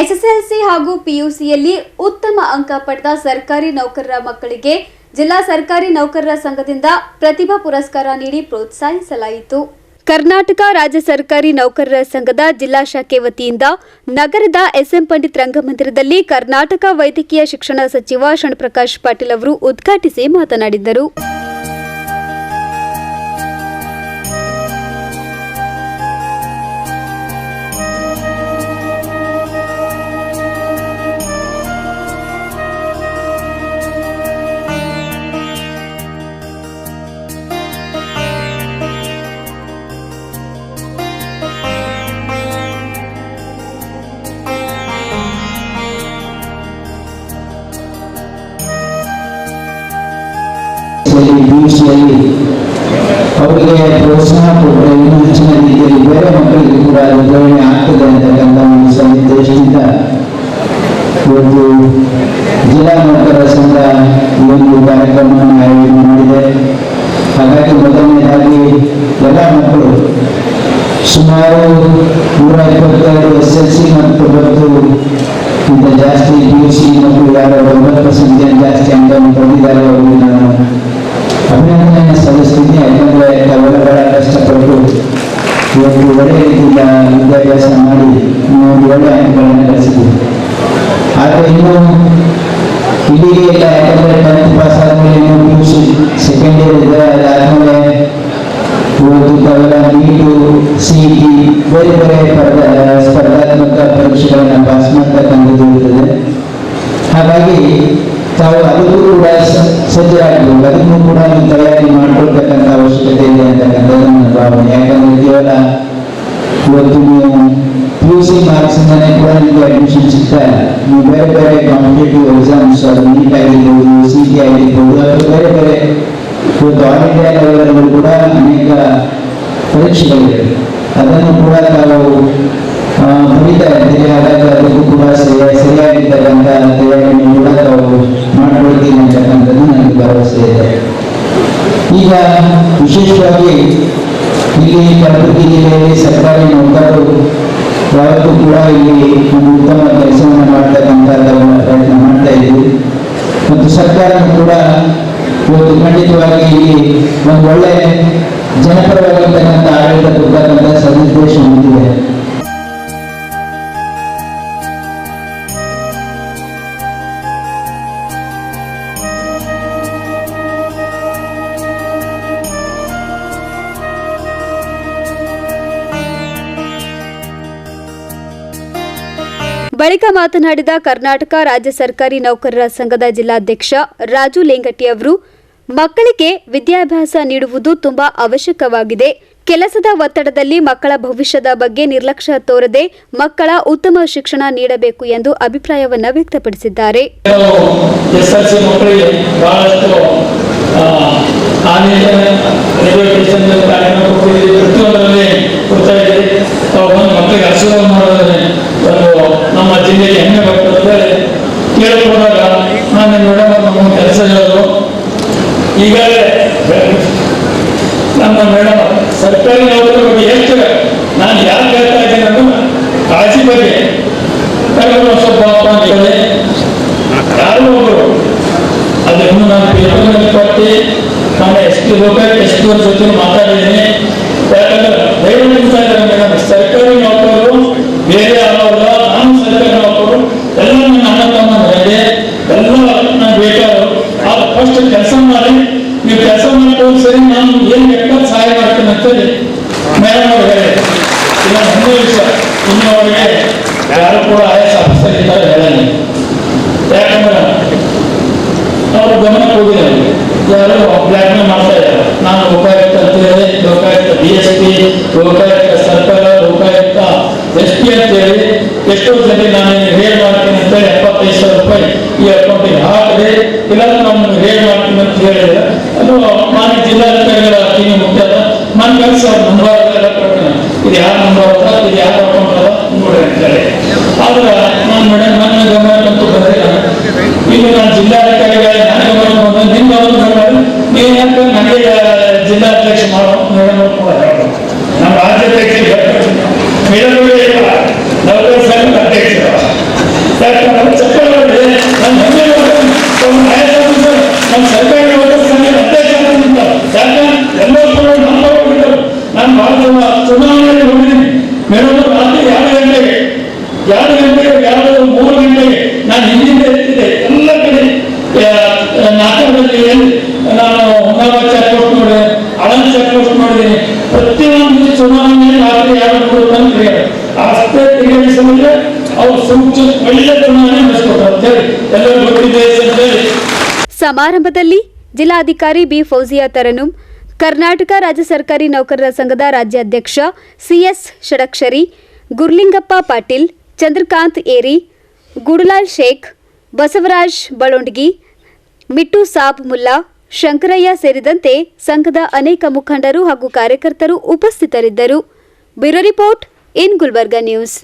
SSLC ಹಾಗೂ ಪಿಯುಸಿಯಲ್ಲಿ ಉತ್ತಮ ಅಂಕ ಪಡೆದ ಸರ್ಕಾರಿ ನೌಕರರ ಮಕ್ಕಳಿಗೆ ಜಿಲ್ಲಾ ಸರ್ಕಾರಿ ನೌಕರರ ಸಂಘದಿಂದ ಪ್ರತಿಭಾ ಪುರಸ್ಕಾರ ನೀಡಿ ಪ್ರೋತ್ಸಾಹಿಸಲಾಯಿತು. ಕರ್ನಾಟಕ ರಾಜ್ಯ ಸರ್ಕಾರಿ ನೌಕರರ ಸಂಘದ ಜಿಲ್ಲಾ ಶಾಖೆ ವತಿಯಿಂದ ನಗರದ ಎಸ್ಎಂ ಪಂಡಿತ್ ರಂಗಮಂದಿರದಲ್ಲಿ ಕರ್ನಾಟಕ ವೈದ್ಯಕೀಯ ಶಿಕ್ಷಣ ಸಚಿವ ಷಣ್ಪ್ರಕಾಶ್ ಪಾಟೀಲ್ ಅವರು ಉದ್ಘಾಟಿಸಿ ಮಾತನಾಡಿದರು. ಅವರಿಗೆ ಪ್ರೋತ್ಸಾಹ ಕೊಟ್ಟರೆ ಇನ್ನೂ ಹೆಚ್ಚಿನ ರೀತಿಯಲ್ಲಿ ಬೇರೆ ಮಕ್ಕಳಿಗೆ ಕೂಡ ನಿರ್ವಹಣೆ ಆಗ್ತದೆ ಅಂತಕ್ಕಂಥ ಒಂದು ಸಂದೇಶದಿಂದ ಇವತ್ತು ಜಿಲ್ಲಾ ನೌಕರರ ಸಂಘ ಈ ಒಂದು ಕಾರ್ಯಕ್ರಮವನ್ನು ಆಯೋಜನೆ ಮಾಡಿದೆ. ಹಾಗಾಗಿ ಮೊದಲನೇದಾಗಿ ಎಲ್ಲ ಮಕ್ಕಳು ಸುಮಾರು 122 SSLC ಮತ್ತು 90 ಜಾಸ್ತಿ PUC ಮಕ್ಕಳು ಯಾರು 90% ಜಾಸ್ತಿ ಅಂಕವನ್ನು ಪಡೆದಿದ್ದಾರೆ ಅವರಿಗೆ ನಾನು ಅಭಿನಂದನೆ ಸಲ್ಲಿಸ್ತೀನಿ. ಯಾಕಂದರೆ ತಾವೆಲ್ಲ ಬಹಳ ಕಷ್ಟಪಟ್ಟು ಇವತ್ತು ಒಳ್ಳೆಯ ರೀತಿಯಿಂದ ವಿದ್ಯಾಭ್ಯಾಸ ಮಾಡಿ ಒಂದು ಒಳ್ಳೆಯ ಅಂಕಗಳನ್ನು ಗಳಿಸಿದ್ದೀವಿ. ಆದರೆ ಇನ್ನು ಇಲ್ಲಿಗೆ ಇಲ್ಲ, ಯಾಕಂದರೆ 10th ಪಾಸ್ ಆದಮೇಲೆ ಇನ್ನು PUC ಸೆಕೆಂಡ್ ಇಯರ್ ಇದೆ. ಅದಾದಮೇಲೆ ಇವತ್ತು ತಾವೆಲ್ಲ ನೀಟು CET ಬೇರೆ ಬೇರೆ ಸ್ಪರ್ಧಾತ್ಮಕ ಪರೀಕ್ಷೆಗಳನ್ನು ಪಾಸ್ ಮಾಡ್ತಕ್ಕಂಥದ್ದು ಇರ್ತದೆ. ಹಾಗಾಗಿ ತಾವು ಅದಕ್ಕೂ ಕೂಡ ಸಜ್ಜರಾಗಬೇಕು, ಅದಕ್ಕೂ ಕೂಡ ನೀವು ತಯಾರಿ ಮಾಡಿಕೊಳ್ತಕ್ಕಂಥ ಅವಶ್ಯಕತೆ ಇದೆ ಅಂತಕ್ಕಂಥದ್ದು ನನ್ನ ಭಾವನೆ. ಯಾಕಂದ್ರೆ ಕೇವಲ ಇವತ್ತು ನೀವು PUC ಮಾರ್ಕ್ಸಿಂದನೇ ಕೂಡ ನಿಮಗೆ ಅಡ್ಮಿಷನ್ ಸಿಗ್ತಾ ಇಲ್ಲ. ನೀವು ಬೇರೆ ಬೇರೆ ಕಾಂಪಿಟೇಟಿವ್ ಎಕ್ಸಾಮ್ಸ್, ಅದು ನೀಟ್ ಆಗಿರ್ಬೋದು, CET ಆಗಿರ್ಬೋದು, ಅದು ಬೇರೆ ಬೇರೆ ಇವತ್ತು ಆಲ್ ಇಂಡಿಯಾ ಲೆವೆಲ್ ಕೂಡ ಅನೇಕ ಪರೀಕ್ಷೆಗಳಿವೆ. ಅದನ್ನು ಕೂಡ ತಾವು ಬರೀತಾ ಇರ್ತೀವಿ. ಹಾಗಾಗಿ ಅದಕ್ಕೂ ಕೂಡ ಸರಿಯಾಗಿರ್ತಕ್ಕಂಥ ತಯಾರಿಯನ್ನು ಕೂಡ ತಾವು ಮಾಡಿಕೊಳ್ತೀನಿ ಅಂತಕ್ಕಂಥದ್ದು ನನಗೆ ಭರವಸೆ ಇದೆ. ಈಗ ವಿಶೇಷವಾಗಿ ಇಲ್ಲಿ ಕಲಬುರಗಿ ಜಿಲ್ಲೆಯಲ್ಲಿ ಸರ್ಕಾರಿ ನೌಕರರು ಯಾವತ್ತೂ ಕೂಡ ಇಲ್ಲಿ ಒಂದು ಉತ್ತಮ ಕೆಲಸವನ್ನು ಮಾಡ್ತಕ್ಕಂಥ ಪ್ರಯತ್ನ ಮಾಡ್ತಾ ಇದ್ದೀವಿ. ಮತ್ತು ಸರ್ಕಾರವು ಕೂಡ ಇವತ್ತು ಖಂಡಿತವಾಗಿ ಇಲ್ಲಿ ಒಂದು ಒಳ್ಳೆ ಜನಪರವಾಗಿರ್ತಕ್ಕಂಥ ಆಡಳಿತ ಕೊಡ್ತಕ್ಕಂಥ ಸದುದ್ದೇಶ ಹೊಂದಿದೆ. ಬಳಿಕ ಮಾತನಾಡಿದ ಕರ್ನಾಟಕ ರಾಜ್ಯ ಸರ್ಕಾರಿ ನೌಕರರ ಸಂಘದ ಜಿಲ್ಲಾಧ್ಯಕ್ಷ ರಾಜು ಲೇಂಗಟಿ ಅವರು, ಮಕ್ಕಳಿಗೆ ವಿದ್ಯಾಭ್ಯಾಸ ನೀಡುವುದು ತುಂಬಾ ಅವಶ್ಯಕವಾಗಿದೆ. ಕೆಲಸದ ಒತ್ತಡದಲ್ಲಿ ಮಕ್ಕಳ ಭವಿಷ್ಯದ ಬಗ್ಗೆ ನಿರ್ಲಕ್ಷ್ಯ ತೋರದೆ ಮಕ್ಕಳ ಉತ್ತಮ ಶಿಕ್ಷಣ ನೀಡಬೇಕು ಎಂದು ಅಭಿಪ್ರಾಯವನ್ನ ವ್ಯಕ್ತಪಡಿಸಿದ್ದಾರೆ. ನಮ್ಮ ಜಿಲ್ಲೆಗೆ ಹೆಮ್ಮೆ ಬರ್ತದೆ ಕೇಳಿಕೊಂಡಾಗ ನಾನು ಮೇಡಮ್ ನಮ್ಮ ಕೆಲಸ ಹೇಳೋದು. ಈಗಾಗಲೇ ನಮ್ಮ ಮೇಡಮ್ ಸರ್ಕಾರಿ ನೌಕರರ ಬಗ್ಗೆ ಹೇಳ್ತೇವೆ. ನಾನು ಯಾರು ಹೇಳ್ತಾ ಇದ್ದೇನೆ ಅನ್ನೋ ಕಾಳಜಿ ಬಗ್ಗೆ ಸ್ವಲ್ಪ ಅಂತೇಳಿ ಯಾರು ಒಬ್ಬರು ಅದನ್ನು ನಾನು ಪೇಪರ್ನಲ್ಲಿ ಕೊಟ್ಟು ನಾನು ಎಷ್ಟು ಜೊತೆ ಮಾತಾಡಿದ್ದೀನಿ. ಯಾಕಂದ್ರೆ ದಯವಿಟ್ಟು ಮೇಡಮ್ ಸರ್ಕಾರಿ ನೌಕರರು ಬೇರೆ ಆಗೋಲ್ಲ, ನಾನು ಸರ್ಕಾರಿ ನೌಕರರು ಎಲ್ಲ ನನ್ನ ಅಣ್ಣ ತಮ್ಮ ಎಲ್ಲ ನಾನು ಬೇಕಾದ್ರು. ಆದ್ರೆ ಫಸ್ಟ್ ಕೆಲಸ ಮಾಡಿ, ನೀವು ಕೆಲಸ ಮಾಡ್ಕೊಂಡು ಸರಿ ನಾನು ಏನ್ ಬೇಕಾದ್ರೆ ಸಹಾಯ ಮಾಡ್ತೇನೆ ಅಂತೇಳಿ ಮೇಡಮ್ ಅವ್ರು ಹೇಳಿ. ಇಲ್ಲ ಒಂದೇ ವಿಷಯ, ಇನ್ನು ಅವರಿಗೆ ಯಾರು ಕೂಡ IAS ಆಫೀಸರ್ ಇದ್ದಾರೆ ಹೇಳಲ್ಲ. ಯಾಕಂದ್ರೆ ಅವರು ಗಮನಕ್ಕೆ ಹೋಗಿದ್ದಾರೆ, ಯಾರು ಬ್ಲ್ಯಾಕ್ ಮೇಲ್ ಮಾಡ್ತಾ ಇದ್ದಾರೆ. ನಾನು ಲೋಕಾಯುಕ್ತ ಅಂತೇಳಿ, ಲೋಕಾಯುಕ್ತ DSP, ಲೋಕಾಯುಕ್ತ ಸರ್ಕಾರ, ಲೋಕಾಯುಕ್ತ SP ಅಂತೇಳಿ ಎಷ್ಟೋ ಜನ ನಾನು ರೇಡ್ ಮಾಡ್ತೀನಿ ಅಂತೇಳಿ 75,000 ರೂಪಾಯಿ ಈ ಅಕೌಂಟಿಗೆ ಹಾಕಿದೆ. ಇಲ್ಲ ನಾನು ರೇಡ್ ಮಾಡ್ತೀನಿ ಅಂತ ಹೇಳಿದ್ರೆ ಅದು ಮಾನ್ಯ ಜಿಲ್ಲಾಧಿಕಾರಿಗಳ ಟೀಮ್ ಮುಖ್ಯದ ನನ್ನ ಕೆಲಸ ನಂಬರ್ ಎಲ್ಲ ಕೊಡ್ತೇನೆ. ಇದು ಯಾರ ನಂಬರ್ ಅದ, ಇದು ಯಾರ ಅಕೌಂಟ್ ಅದ ನೋಡಿ ಅಂತೇಳಿ. ಆದ್ರೆ ನಾನು ಮೇಡಮ್ ನನ್ನ ಗಮನಕ್ಕಂತೂ ಬಂದಿಲ್ಲ. ಈಗ ನಾನು ಜಿಲ್ಲಾಧಿಕಾರಿಗಳಿಗೆ ನನ್ನ ಗಮನಕ್ಕೆ ಬಂದ, ನಿಮ್ಮ ಗಮನ ನೀವು ಯಾಕೆ ನನಗೆ ಜಿಲ್ಲಾಧ್ಯಕ್ಷ ಮಾಡೋ ಮೇಡಮ್ ಕೂಡ ಹೇಳ್ಬೋದು. ನಮ್ಮ ರಾಜ್ಯಾಧ್ಯಕ್ಷ ಮೇಡಮ್ ನೌಕರ ಸಂಘದ ಅಧ್ಯಕ್ಷ 2 ಗಂಟೆಗೆ 3 ಗಂಟೆಗೆ ನಾನು ಹಿಂದಿಂದ ಎತ್ತಿದ್ದೆ ಎಲ್ಲ ಕಡೆ ನಾಟಕದಲ್ಲಿ ನಾನು ಹೊನ್ನಾವ ಚೆಕ್ ಪೋಸ್ಟ್ ಮಾಡಿದೆ, ಆಳಂದ ಚೆಕ್ ಪೋಸ್ಟ್ ಮಾಡಿದ್ದೀನಿ. ಪ್ರತಿಯೊಂದು ಚುನಾವಣೆ ರಾತ್ರಿ 2 ತಂದ್ರೆ ಅಷ್ಟೇ ತೆಗೆದಿಸಲಿಲ್ಲ. ಅವ್ರು ಸೂಕ್ತ ಒಳ್ಳೆ ಚುನಾವಣೆ ನಡೆಸ್ಕೊಟ್ರು ಅಂತ ಹೇಳಿ ಎಲ್ಲರೂ ಗೊತ್ತಿದೆ ಅಂತ ಹೇಳಿ. ಸಮಾರಂಭದಲ್ಲಿ ಜಿಲ್ಲಾಧಿಕಾರಿ ಬಿ ಫೌಜಿಯಾ ತರನುಂ, ಕರ್ನಾಟಕ ರಾಜ್ಯ ಸರ್ಕಾರಿ ನೌಕರರ ಸಂಘದ ರಾಜ್ಯಾಧ್ಯಕ್ಷ ಸಿಎಸ್ ಷಡಕ್ಷರಿ, ಗುರ್ಲಿಂಗಪ್ಪ ಪಾಟೀಲ್, ಚಂದ್ರಕಾಂತ್ ಏರಿ, ಗುಡುಲಾಲ್ ಶೇಖ್, ಬಸವರಾಜ್ ಬಳೊಂಡಗಿ, ಮಿಟ್ಟು ಸಾಬ್ ಮುಲ್ಲಾ, ಶಂಕರಯ್ಯ ಸೇರಿದಂತೆ ಸಂಘದ ಅನೇಕ ಮುಖಂಡರು ಹಾಗೂ ಕಾರ್ಯಕರ್ತರು ಉಪಸ್ಥಿತರಿದ್ದರು. Bureau report in Gulbarga news.